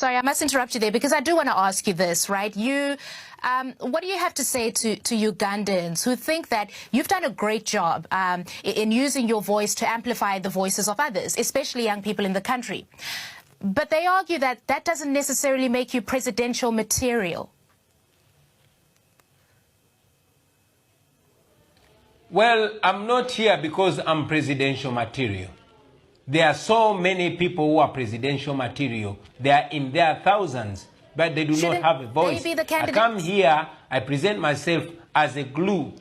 sorry, I must interrupt you there because I do want to ask you this, right? What do you have to say to Ugandans who think that you've done a great job in using your voice to amplify the voices of others, especially young people in the country? But they argue that that doesn't necessarily make you presidential material. Well, I'm not here because I'm presidential material. There are so many people who are presidential material. They are in their thousands, but they do not have a voice. They be the I come here, I present myself as a glue.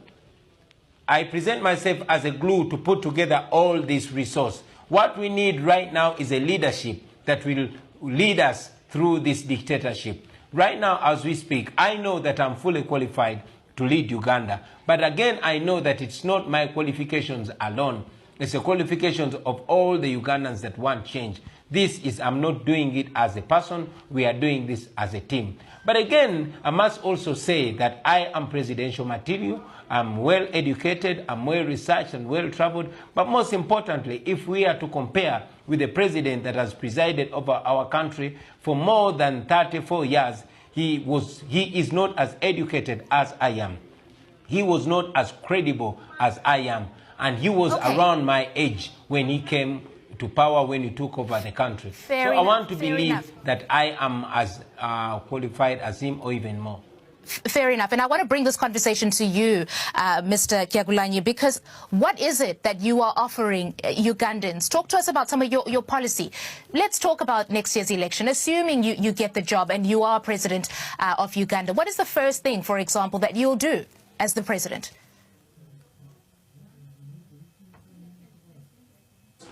I present myself as a glue to put together all this resource. What we need right now is a leadership that will lead us through this dictatorship. Right now, as we speak, I know that I'm fully qualified to lead Uganda. But again, I know that it's not my qualifications alone. It's the qualifications of all the Ugandans that want change. I'm not doing it as a person, we are doing this as a team. But again, I must also say that I am presidential material. I'm well educated, I'm well researched and well traveled. But most importantly, if we are to compare with the president that has presided over our country for more than 34 years, he is not as educated as I am. He was not as credible as I am. And he was around my age when he came to power, when he took over the country. I want to believe that I am as qualified as him or even more. Fair enough. And I want to bring this conversation to you, Mr. Kyagulanyi, because what is it that you are offering Ugandans? Talk to us about some of your policy. Let's talk about next year's election. Assuming you get the job and you are president of Uganda, what is the first thing, for example, that you'll do as the president?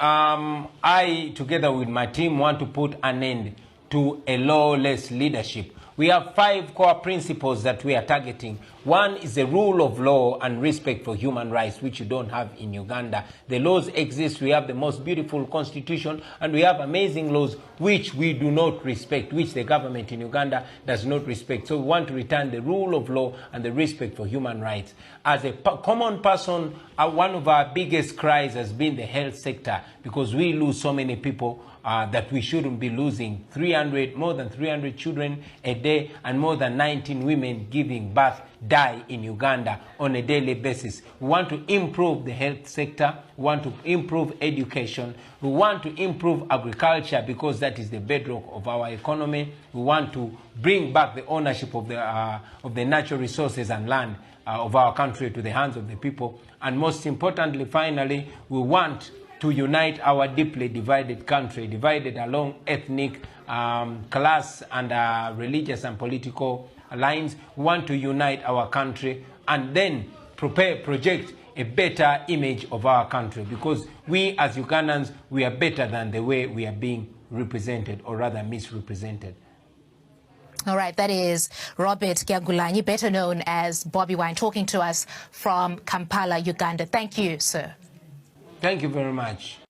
I, together with my team, want to put an end to a lawless leadership. We have 5 core principles that we are targeting. One is the rule of law and respect for human rights, which you don't have in Uganda. The laws exist. We have the most beautiful constitution, and we have amazing laws which we do not respect, which the government in Uganda does not respect. So we want to return the rule of law and the respect for human rights. As a common person, one of our biggest cries has been the health sector, because we lose so many people that we shouldn't be losing. More than 300 children a day and more than 19 women giving birth die in Uganda on a daily basis. We want to improve the health sector. We want to improve education. We want to improve agriculture, because that is the bedrock of our economy. We want to bring back the ownership of the natural resources and land of our country to the hands of the people. And most importantly, finally, we want to unite our deeply divided country, divided along ethnic, class, and religious and political lines. We want to unite our country and then project a better image of our country, because we as Ugandans, we are better than the way we are being represented, or rather misrepresented. All right, that is Robert Kyagulanyi, better known as Bobi Wine, talking to us from Kampala, Uganda. Thank you, sir. Thank you very much.